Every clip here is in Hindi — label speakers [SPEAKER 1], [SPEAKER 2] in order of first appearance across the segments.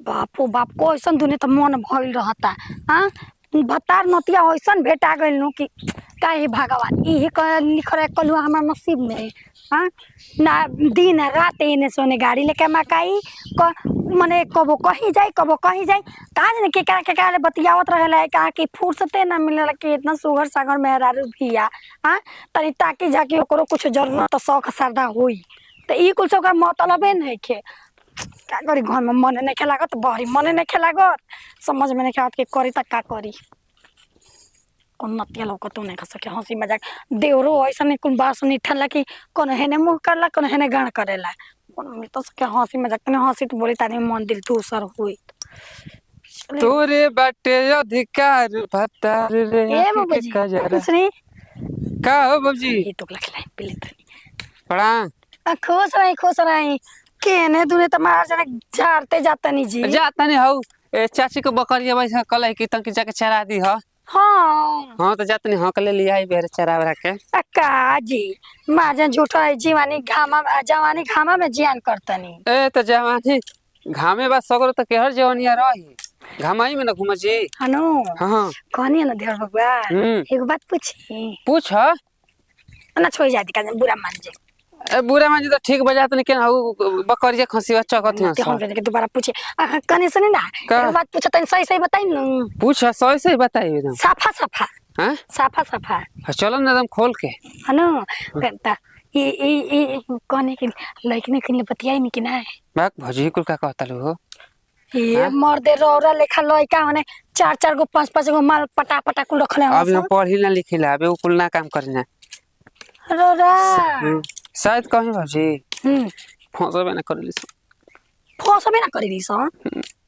[SPEAKER 1] बापो बाप को ऐसा दुने तो मन भइल रहता। हाँ भतार नतिया ऐसा भेटा गइल नु कि काहे भगवान इहे लिख रहे कलु हमार नसीब में। हाँ ना दिन रात इने सोने गाड़ी लेके मकाई मने कबो कहीं जाई कहाँ जाने के काले बतियावत रहेला कहा कि फुर्सते ना मिलेला कि इतना सुगर सागर मेहरारू भिया। हाँ तनी ताकि जाके ओकरो कुछ जरूरत शौक श्रद्धा होई तो ई कुछ ओकर मतलबे नहीं के का करी घर में मन नहीं लागत बहरी मन नहीं लागत समझ में नहीं आवत कि करी त का करी कौन नतिया लौकत नहीं खा सके हंसी मजाक देवरो ऐसा नहीं कुल बात सुनी ठल्ला कि कौन हेने मुंह करला कौन हेने गान करेला कौन मिल तो सके हंसी मजाक तने हंसी तो बोली तानी मन दिल दूसर हुई
[SPEAKER 2] तोरे बाटे अधिकार भतार रे
[SPEAKER 1] ए बाबूजी सुनी
[SPEAKER 2] का हो बाबूजी
[SPEAKER 1] ये तो लखलाई पहले
[SPEAKER 2] पड़ा
[SPEAKER 1] खुश रही केने दुने त मार जने झाड़ते जाता नहीं जी
[SPEAKER 2] जाता नहीं हो चाची को बकरिया वैसा कल है कि तंकी जाके चरा दी हो।
[SPEAKER 1] हाँ
[SPEAKER 2] तो जातनी हाँ कले लिया ही बेर चरा वरा के
[SPEAKER 1] का जी मार जन झूठा है जवानी घामा में जियान करतनी
[SPEAKER 2] ए तो जवानी घामे बा सगरो तो केहर जवानिया रही घामाई में ना घूम जी
[SPEAKER 1] हनो
[SPEAKER 2] हां
[SPEAKER 1] कहनी ना देवर बबुआ एक बात पूछ ना छोड़ जाती का बुरा मान जे
[SPEAKER 2] बुरा मान जी तो ठीक बजात नहीं के बकरिया खसीवा चकत है
[SPEAKER 1] हम के दोबारा पूछे कने सुनी ना एक बात पूछ तनी सही बताई न
[SPEAKER 2] पूछ सही बताई एकदम
[SPEAKER 1] साफा
[SPEAKER 2] हां
[SPEAKER 1] साफा
[SPEAKER 2] चलो ना एकदम खोल के
[SPEAKER 1] हनो कहता ये कहने के लइकने के बतियाई में कि ना
[SPEAKER 2] बाक भजी कुल का कहता लो
[SPEAKER 1] ये मर्दे रौरा लेखा लइका होने 4 गो 5 गो माल पटा कुल रखले
[SPEAKER 2] अब न पढ़ी ना लिखिला अब कुल ना काम करना
[SPEAKER 1] रौरा
[SPEAKER 2] शायद कहीं भजी फसबे ना
[SPEAKER 1] करेली सन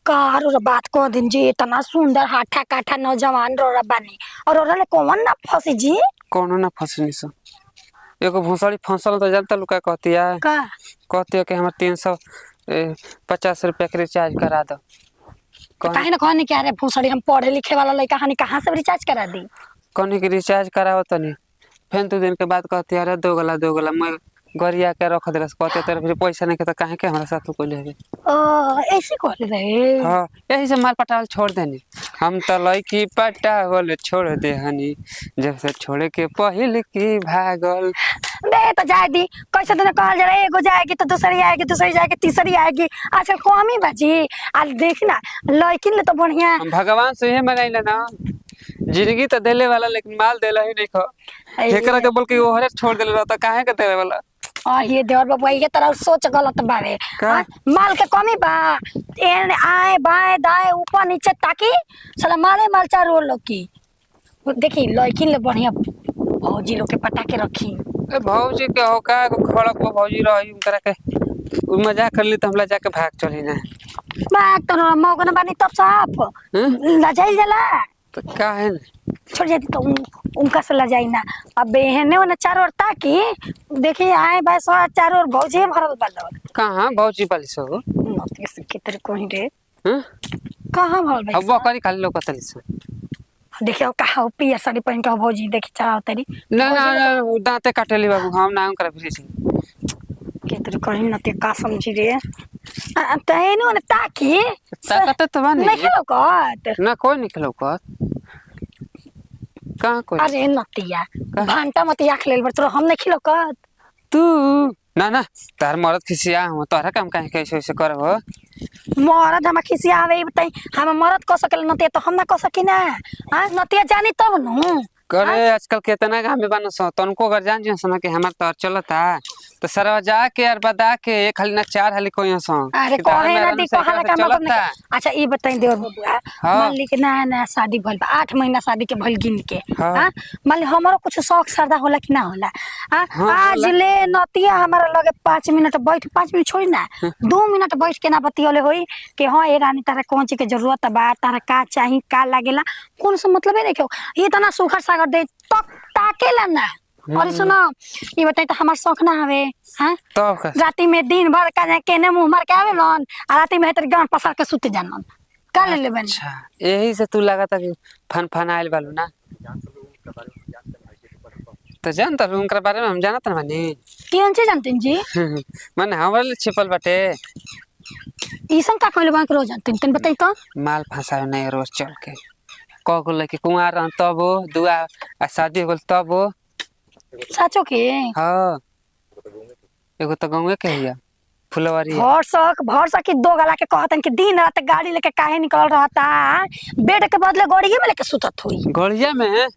[SPEAKER 1] कार और बात कह दिन जी इतना सुंदर हाथा काठा नौजवान रौरा बानी और रौरा ले कौन ना फंसी जी
[SPEAKER 2] कोनो ना फंसनी सन एगो भोसड़ी फंसल तो जानता लुका कहती है कि हमार 350 रुपया के रिचार्ज करा दो
[SPEAKER 1] काहे ना कहने क्या रे भोसड़ी हम पढ़े लिखे वाला लड़का हनी कहां से रिचार्ज करा दी
[SPEAKER 2] कहने की रिचार्ज कराओ तनी फिर 2 दिन के बाद कहती है अरे दो गला मैं गरिया के रख देलस कहते तेरे फिर पैसा नहीं के तो काहे के हमरा साथ को लेबे
[SPEAKER 1] ऐसे कहले रहे
[SPEAKER 2] हां यही से माल पटावल छोड़ देनी हम तो लड़की पटावल छोड़ दे हनी जब से छोड़े के पहल की भागल
[SPEAKER 1] बे तो जाए दी कैसे दिन कहल जा एगो जाएगी तो दूसरी जाएगी तीसरी आएगी आजकल कमी बाजी आज देख ना लड़किन ले तो बढ़िया
[SPEAKER 2] भगवान से ही मंगाइला ना जिंदगी तो देले वाला लेकिन माल देला ही नहीं खो एकरा के बोल के ओहरे छोड़ देले रहता काहे के देले वाला
[SPEAKER 1] ये देवर बाबू ये तरह सोच गलत बावे माल के कमी बा एने आए बाएं दाएं ऊपर नीचे ताकि साला माल चारों लोग की देखी लड़किन ले बढ़िया भौजी लोग के पटा के रखी
[SPEAKER 2] ए भौजी के हो का खड़क भौजी रही उनकरा के मजाक कर ली तो हमला जाके भाग चली ना
[SPEAKER 1] बात तो मौगन बानी तब साफ लजाई जला
[SPEAKER 2] तो का है
[SPEAKER 1] छोड़ जाती तो उनका से लजाई ना अब बहने वाला चारों ओर ताकि देखिए आए बस चारों ओर भौजी भरल बालो
[SPEAKER 2] कहां भौजी पाली सो
[SPEAKER 1] नौती से कितरे कोही रे कहां भरल भाई
[SPEAKER 2] अब बकरी खाली लोग कतली सो
[SPEAKER 1] देखियो कहा पिया साड़ी पहन के भौजी देखि चढ़ाव तरी
[SPEAKER 2] ना दांते काटली बाबू हम ना कर फिर से
[SPEAKER 1] कितरे कोही नते का समझी रे तैनो न ताकि
[SPEAKER 2] ताकत तो बनी
[SPEAKER 1] नहीं खेलो कत
[SPEAKER 2] ना कोई निकलो कत कहां कोई
[SPEAKER 1] अरे नतिया घंटा मत आंख लेल बड़ हम नहीं खिलो कत
[SPEAKER 2] तू ना तार मरद खिसिया हम तोरा काम काहे कैसे करबो
[SPEAKER 1] मरद हम खिसिया आवे बताई हम मरद क सकल नतिया तो हम ना क सकी ना हां नतिया जानी तब नु
[SPEAKER 2] करे आजकल केतना गांव में बानो सो तनको अगर जान जियो सना के हमार तो चलता तो सरवा जाके यार बता के एक खाली ना 4 हाली कोई सो
[SPEAKER 1] अरे कहे ना दी कहाला का मतलब नहीं अच्छा ई बताई देवर बबुआ मान ली के ना शादी भइल 8 महीना शादी के भइल गिन के हां मान ली हमरो कुछ शौक श्रद्धा होला कि ना होला हां आज ले नतिया हमारा लगे 5 मिनट बैठ 5 मिनट छोड़ी ना 2 मिनट बैठ के ना बतियोले होई कि हां ए रानी तारा कौन चीज के जरूरत बा तारा का चाही का लागेला कौन से मतलब है देखो ये तना सुखर सागर दे तक ताकेला ना और सुनो ये बताई तो हमार शौक ना हवे हां
[SPEAKER 2] तो
[SPEAKER 1] राती में दिन भर का केने मुंह मार के आवे लन आ राती में तेरे गांव पसार के सुते जानन का ले लेबन
[SPEAKER 2] अच्छा यही से तू लागता कि फन आइल बालू ना तो जानता उनके बारे में हम जानत ना मानी
[SPEAKER 1] कौन से जानते जी
[SPEAKER 2] माने हमरा ले छिपल बाटे
[SPEAKER 1] ईसन का कहले बा के रोज जानते तन बताई तो
[SPEAKER 2] माल फंसावे नहीं रोज चल के क गो लड़की कुंवार रहन तब हो दुआ आ शादी हो गल तब हो
[SPEAKER 1] साचो के
[SPEAKER 2] हाँ एगो तो गाँव के हिया फुलवारी
[SPEAKER 1] भरसक की दो गला के कहतन कि दिन रात गाड़ी लेके काहे निकल रहता बेड के बदले गड़िए में लेके सुतत हुई
[SPEAKER 2] गड़िया में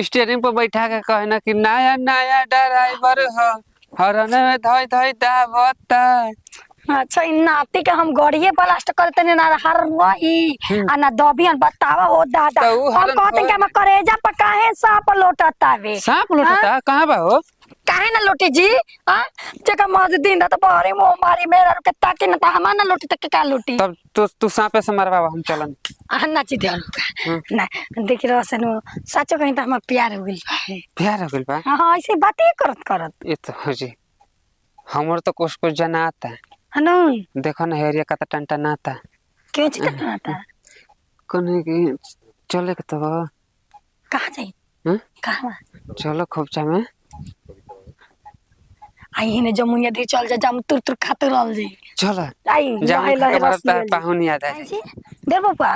[SPEAKER 2] स्टीयरिंग पर बैठा के कहना कि नया नया ड्राइवर हो हरन में धोई धोई दावता
[SPEAKER 1] अच्छा इन नाती के हम गड़िए ब्लास्ट करते ने ना हर रही आ ना दबियन बतावा हो दादा
[SPEAKER 2] तो उ
[SPEAKER 1] हम
[SPEAKER 2] हरन
[SPEAKER 1] कहते कि हम करेजा पर काहे सांप लोटतावे
[SPEAKER 2] सांप लुटता कहाँ बा हो
[SPEAKER 1] काहे ना लोटी जी हां जका मज दिन रात बहरे मो मारी मेरा के ताके ना हम ना लोटी तक का लोटी
[SPEAKER 2] तब तू सांपे से मरवा हम चलन
[SPEAKER 1] ना ची दियो ना देख रहा सनु सचो कहीं त हम प्यार हो गेल बा
[SPEAKER 2] प्यार हो गइल बा
[SPEAKER 1] हां ऐसे बातें करत
[SPEAKER 2] ये तो हो जी हमर तो कुछ कुछ जनाता
[SPEAKER 1] हनु
[SPEAKER 2] देखो ना हेरिया का टंटा नाता
[SPEAKER 1] क्यों चिकना था
[SPEAKER 2] कोने की चले के तब
[SPEAKER 1] कहां जाई
[SPEAKER 2] हैं
[SPEAKER 1] कहां
[SPEAKER 2] चलो खोपचा में
[SPEAKER 1] आई ने जमुनिया दे चल जा जम तुर तुर खाते रहल जी
[SPEAKER 2] चलो
[SPEAKER 1] आई
[SPEAKER 2] जाम
[SPEAKER 1] लहे लहे
[SPEAKER 2] हमारा
[SPEAKER 1] रस्सी
[SPEAKER 2] पाहुन याद आ
[SPEAKER 1] जी दे पापा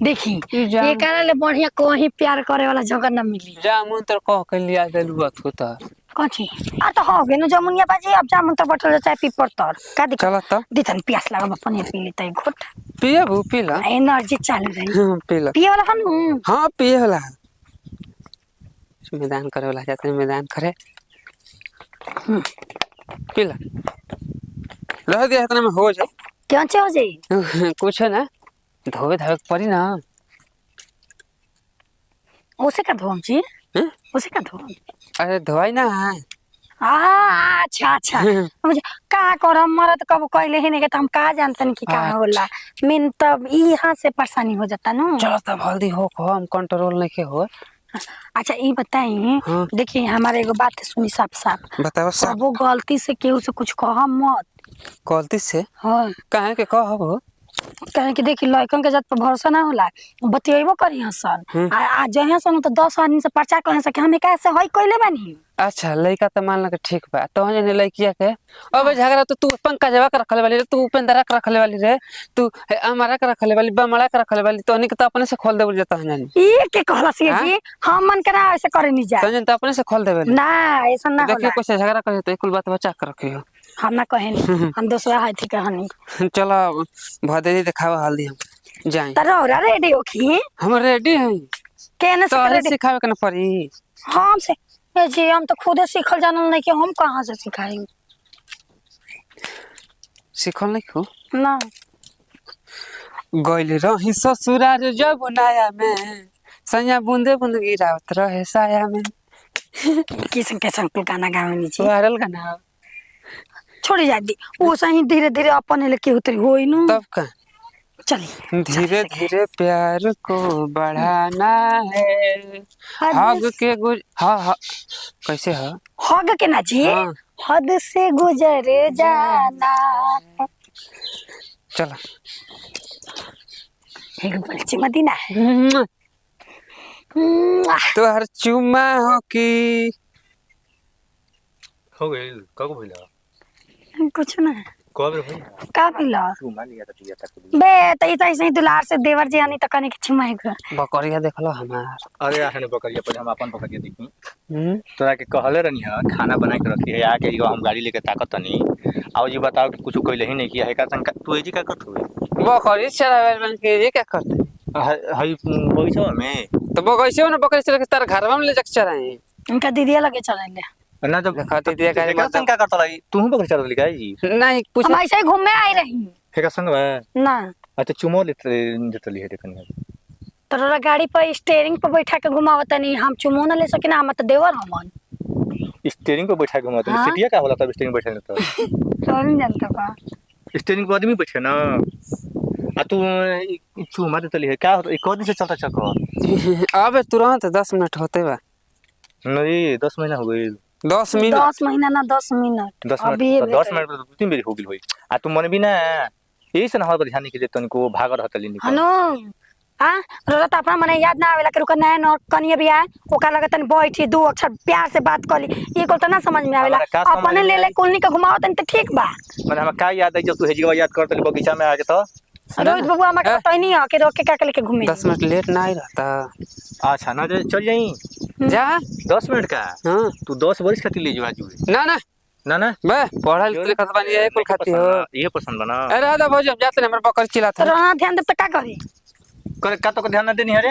[SPEAKER 1] देखी
[SPEAKER 2] ई जाम-
[SPEAKER 1] ये कारण ले बढ़िया कोही प्यार करे वाला जगह न मिली
[SPEAKER 2] जामुन तो कह के लिया देलु अथु त
[SPEAKER 1] कथी आ तो हो गेनु जमुनिया बाजी अब जामुन तो बटल चाय पी पड़तर का दिक्कत
[SPEAKER 2] चलो त
[SPEAKER 1] दितन प्यास लागल अपन पी लेतै घुट
[SPEAKER 2] पिए भू पी ला
[SPEAKER 1] एनर्जी चालू रही
[SPEAKER 2] पी ला
[SPEAKER 1] पिए वाला हनु
[SPEAKER 2] हां पिए होला मैदान करे वाला जाते मैदान करे पी ला रह दिया इतना में हो जाए
[SPEAKER 1] क्यों चे हो जाई
[SPEAKER 2] कुछ है ना धोवे धावे के पड़ी ना
[SPEAKER 1] उसे का धोम जी
[SPEAKER 2] हैं?
[SPEAKER 1] उसे का धोम
[SPEAKER 2] अरे धोई ना
[SPEAKER 1] अच्छा अच्छा मुझे का करम मरद कब कहले ही नहीं के हम का जानतन कि का होला मिन तब यहाँ से परेशानी हो जाता ना
[SPEAKER 2] चलो तब हल्दी हो हम कंट्रोल नहीं के हो
[SPEAKER 1] अच्छा ये बताइए
[SPEAKER 2] हाँ।
[SPEAKER 1] देखिए हमारे एगो बात सुनी साफ साफ
[SPEAKER 2] बताओ सब
[SPEAKER 1] वो गलती से केहू से कुछ कह मत
[SPEAKER 2] गलती से
[SPEAKER 1] हाँ
[SPEAKER 2] काहे के कहो
[SPEAKER 1] कहे कि देखी लड़कन के जात पर भरोसा ना होला बतियेबो करी हसन आ जहे सन तो 10 आदमी से प्रचार करे सके हम कैसे हई कइले बानी
[SPEAKER 2] अच्छा लड़का तो मान लगे ठीक बा तो जने लड़किया के अब झगड़ा तो तू पंकजवा के रखले वाली रे तू उपेंद्रा के रखले वाली रे तू हमारा के रखले वाली बमड़ा के रखले वाली तो के तो अपने से खोल देबल जाता है
[SPEAKER 1] ई के कहला से जी हम मन करा ऐसे करे नहीं जा
[SPEAKER 2] तो जन तो अपने से खोल देबे
[SPEAKER 1] ना ऐसा ना
[SPEAKER 2] देखिए
[SPEAKER 1] होला
[SPEAKER 2] कुछ झगड़ा करे तो कुल बात बचा के रखियो
[SPEAKER 1] हम ना कहेनी हम दूसरा है थी कहानी
[SPEAKER 2] चलो भदेरी दिखावा हल्दी हम जाए
[SPEAKER 1] तरोरा रेडी होखी
[SPEAKER 2] हम रेडी हैं
[SPEAKER 1] केने से
[SPEAKER 2] तो
[SPEAKER 1] रेडी
[SPEAKER 2] सिखावे के न पड़ी
[SPEAKER 1] हम से ए जी हम तो खुद सीखल जानल नहीं कि हम कहां से सिखाएंगे
[SPEAKER 2] सिखल नहीं को
[SPEAKER 1] ना
[SPEAKER 2] गइल रही ससुराल जब नया में सैया बूंदे बूंद गिरावत रहे साया में
[SPEAKER 1] किसन के संग गाना गावनी छी
[SPEAKER 2] वायरल गाना
[SPEAKER 1] छोड़ी जा दी वो सही धीरे धीरे अपन लेके उतरी होई नु
[SPEAKER 2] तब का
[SPEAKER 1] चली
[SPEAKER 2] धीरे धीरे प्यार को बढ़ाना है हग के गुज हाँ हाँ कैसे है
[SPEAKER 1] हग के ना जी
[SPEAKER 2] हाँ।
[SPEAKER 1] हद से गुजर जाना
[SPEAKER 2] चलो
[SPEAKER 1] एक बच्ची मदीना है
[SPEAKER 2] तो हर चुमा हो की
[SPEAKER 3] हो गई कब भइला
[SPEAKER 1] कुछ ना
[SPEAKER 3] कब भइला
[SPEAKER 1] का भइला
[SPEAKER 3] तू मान लिया दिया तक
[SPEAKER 1] बे तई तई सही दुलार से देवर जी आनी त कने के छिमाई ग
[SPEAKER 2] बकरिया देखलो हमार
[SPEAKER 3] अरे आने बकरिया पहले हम अपन बकरिया देखी तोरा के कहले रहनी है खाना बना के रखी है आके हम गाड़ी लेके ताकत तनी आओ जी बताओ कि कुछ कइले ही नहीं किया है का संग तू जी का करत हुए
[SPEAKER 2] बकरी चरावे बन के ये क्या करते
[SPEAKER 3] हई पैसा में
[SPEAKER 2] तो बकैसे ना बकरी चरा के तार घरवा में ले जाके चराए
[SPEAKER 1] उनका दीदिया लगे चले
[SPEAKER 3] ना जब
[SPEAKER 2] दिखाती दिया का
[SPEAKER 3] का संग का करत रही तू बकरी चरा लिखा जी
[SPEAKER 2] नहीं कुछ
[SPEAKER 1] हम ऐसे ही घूमने आई रही
[SPEAKER 3] फेका संग बा
[SPEAKER 1] ना
[SPEAKER 3] अच्छा चुमो लेते जतली है देखनी
[SPEAKER 1] तोरा गाड़ी पर स्टीयरिंग पर बैठा के घुमावता नहीं हम चुमो ना ले सके ना हम त देवर हमन
[SPEAKER 3] स्टीयरिंग पे बैठा के घुमाते
[SPEAKER 1] हाँ?
[SPEAKER 3] सीटिया का होला तब स्टीयरिंग बैठे तो
[SPEAKER 1] तोर जानता का
[SPEAKER 3] स्टीयरिंग पे आदमी बैठे ना आ तू चुमा देतली है क्या एक दिन से चलता चक्कर
[SPEAKER 2] अब तुरंत 10 मिनट होते बा
[SPEAKER 3] नहीं 10 महीना हो गई
[SPEAKER 2] 10 मिनट
[SPEAKER 1] 10 महीना ना 10 मिनट
[SPEAKER 3] 10 मिनट 10 मिनट तो 2-3 बेरी हो गेल होई आ तू मन भी ना यही से ना हर ध्यान नहीं के तनको भाग रहत ली
[SPEAKER 1] हनो हाँ रोज तो अपना मने याद ना आवेला कि रुका नया न कनिए भी आए ओका लगे तनी बैठी दू अक्षर प्यार से बात कर ली ये को तो ना समझ में आवेला
[SPEAKER 3] हमरा का समझ
[SPEAKER 1] अपने
[SPEAKER 3] में
[SPEAKER 1] ले ले
[SPEAKER 3] आई?
[SPEAKER 1] कुलनी के घुमाओ तनी तो ठीक बा
[SPEAKER 3] मैंने हमें का याद है जब तू हेजिवा याद करत बगीचा में आके तो
[SPEAKER 1] रोहित बाबू हमारे
[SPEAKER 2] हाँ?
[SPEAKER 1] बताई नहीं है कि रोके क्या लेके घूमे
[SPEAKER 2] 10 मिनट लेट ना ही रहता।
[SPEAKER 3] अच्छा ना चल जाई
[SPEAKER 2] जा
[SPEAKER 3] 10 मिनट का
[SPEAKER 2] हाँ
[SPEAKER 3] तू 10 वर्ष खातिर ले जवा जुए
[SPEAKER 2] ना ना
[SPEAKER 3] ना
[SPEAKER 2] बे पढ़ल लिखल बानी ये कुल खाती हो।
[SPEAKER 3] ये पसंद बना
[SPEAKER 2] अरे आदा भौजी हम जाते हैं हमारे बकरी चिल्लाता है।
[SPEAKER 1] रोना ध्यान दे तो क्या करी
[SPEAKER 3] करे का तो के ध्यान ना देनी अरे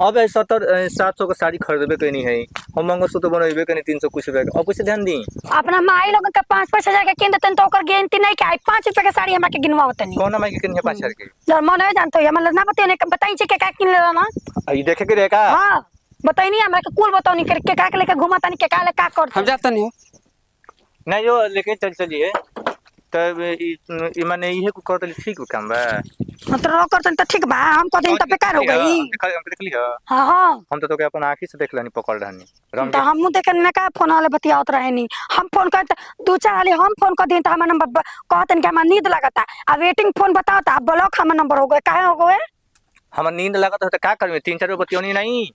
[SPEAKER 3] अब 700 का साड़ी खरीदबे कनी है हम मंगलसूत्र बनवेबे कनी 300 कुछ रुपया अब कैसे ध्यान दी
[SPEAKER 1] अपना माई लोगन का 5-5 हजार के किन देतन तो ओकर गिनती नहीं के आई 5 रुपए के साड़ी हमरा के गिनवा होतनी
[SPEAKER 3] कौन माई के कनी 5000 के
[SPEAKER 1] जर मन है जानतो है मतलब ना बताई ने बताई छे के का किन ले ना
[SPEAKER 3] ई देखे के रे का
[SPEAKER 1] हां बताई नहीं हमरा के कुल बताओ नहीं के का लेके घुमा तनी के का ले का कर
[SPEAKER 2] हम जाते नहीं हो।
[SPEAKER 3] नहीं जो लेके चलिए तब ई माने इहे को करत ठीक काम बा
[SPEAKER 1] मतलब रो करतन तो ठीक बा हम कह दिन तो बेकार हो गई
[SPEAKER 3] देख लिया
[SPEAKER 1] हां हां
[SPEAKER 3] हम तो अपन आंखी से देख लेनी पकड़ रहनी रंग
[SPEAKER 1] तो हम देख न का फोन वाले बतियावत रहे नहीं हम फोन करते दो चार वाले हम फोन कर दिन तो हमारा नंबर कहतन कि हमारा नींद लगता आ वेटिंग फोन बताओ तो ब्लॉक हमारा नंबर हो गए काहे हो गए
[SPEAKER 3] हमर नींद लागत है तो का करबे 3-4 बतियोनी नहीं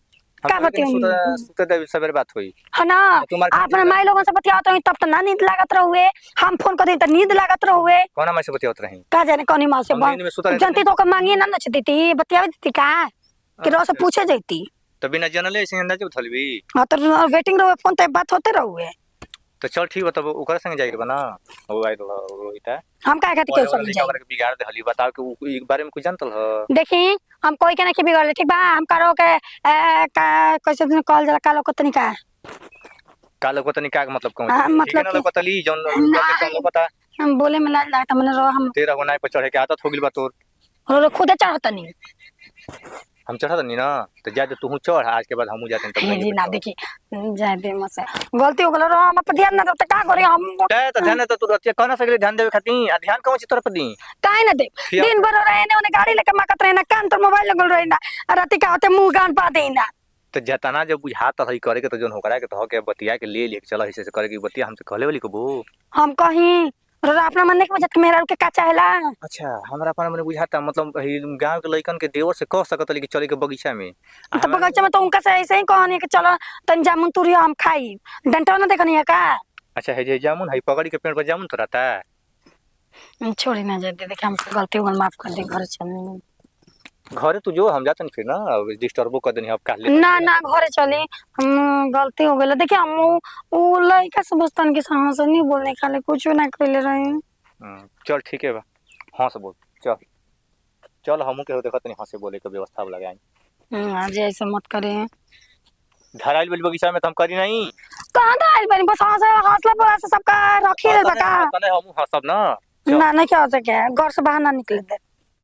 [SPEAKER 1] का बतियोनी?
[SPEAKER 3] सुते दे सवेरे बात होई
[SPEAKER 1] है ना
[SPEAKER 3] तुम्हारे
[SPEAKER 1] अपने माई लोगों से बतियावत रही तब तो ना नींद लागत रहुए हम फोन कर दिन तो नींद लागत रहुए
[SPEAKER 3] कोना में से बतियावत रही
[SPEAKER 1] का जाने कौनी माँ से
[SPEAKER 3] हम नींद में सुता रहते
[SPEAKER 1] जनती तो मांगी ना नच देती बतियावे देती का कि रोज से पूछे जाती
[SPEAKER 3] तो बिना जनले ऐसे अंदाज उठलबी
[SPEAKER 1] हाँ तो वेटिंग रहुए फोन तो बात होते रहुए
[SPEAKER 3] तो चल ठीक बा तब ओकर संग जाई बना हो आई रोहिता
[SPEAKER 1] हम का कहती के समझ जाए
[SPEAKER 3] ओकरा के बिगाड़ दे हली बताओ कि उ एक बारे में कुछ जानतल ह
[SPEAKER 1] देखी हम कोई के नहीं बिगड़ ठीक बा हम करो के का कैसे दिन कॉल जरा कालो को तनिका
[SPEAKER 3] कालो को तनी का मतलब कहूं
[SPEAKER 1] हाँ, मतलब
[SPEAKER 3] ठीक है ना
[SPEAKER 1] कि-
[SPEAKER 3] पतली जौन
[SPEAKER 1] नहीं।
[SPEAKER 3] पता
[SPEAKER 1] हम बोले में लाज लगता मैंने रो हम
[SPEAKER 3] तेरा होना पे चढ़े के आदत हो गेल बा तोर
[SPEAKER 1] रो खुदे चढ़ता नहीं
[SPEAKER 3] हम चढ़त नहीं ना तो जा तू चढ़ आज के बाद हमहू जाते हैं
[SPEAKER 1] हे जी ना देखी जाए दे मसे गलती हो गेल रो हम पर ध्यान ना दे तो का करे हम
[SPEAKER 3] तो ध्यान तो तू अच्छे कहना सके ध्यान देवे खाती आ ध्यान कहूं छी तोर पर दी
[SPEAKER 1] काहे ना दे
[SPEAKER 3] किया?
[SPEAKER 1] दिन भर रहे ने ओने गाड़ी लेके माकत रहे ना कान तो मोबाइल लगल रहे ना राती का होते मुंह गान पा दे ना
[SPEAKER 3] तो जतना जब बुझात है करे के तो जोन होकरा के तो के बतिया के ले चल ऐसे से करे के बतिया हमसे कहले वाली कबू
[SPEAKER 1] हम कहीं रो अपना मन के बजत मेरा के का चाहेला
[SPEAKER 3] अच्छा हमरा अपन मने बुझाता मतलब गांव के लइकन के देवर से कह सकत कि चले के बगीचा में
[SPEAKER 1] तो बगीचा में तो उनका से ऐसे ही कहनी कि चलो तन जामुन तुरिया हम खाई डंटा ना देखनी है का
[SPEAKER 3] अच्छा है जे जामुन है पकड़ी के पेड़ पर जामुन तो रहता है
[SPEAKER 1] छोड़ी ना जाते देखिए हमसे गलती हो गई माफ कर दे घर चलने
[SPEAKER 3] घरे तू जो हम जातन फिर ना डिस्टर्बो कर देनी अब काट ले
[SPEAKER 1] ना ना घरे चले हम गलती हो गई देखिए हम वो लड़का से बुझतन के सामने से नहीं बोलने खाले कुछ ना कहले रहे
[SPEAKER 3] चल ठीक है बा हां से बोल चल चल हमू के देखत नहीं हंसे बोले के व्यवस्था लगाई
[SPEAKER 1] आज ऐसे मत करे
[SPEAKER 3] धराइल वाली बगीचा में तो हम करी नहीं
[SPEAKER 1] कहां था बनी बस हौसला पर से सबका रखी रहता का
[SPEAKER 3] तने हमू हंसब ना
[SPEAKER 1] ना नहीं क्या हो सके घर से बाहर ना निकले दे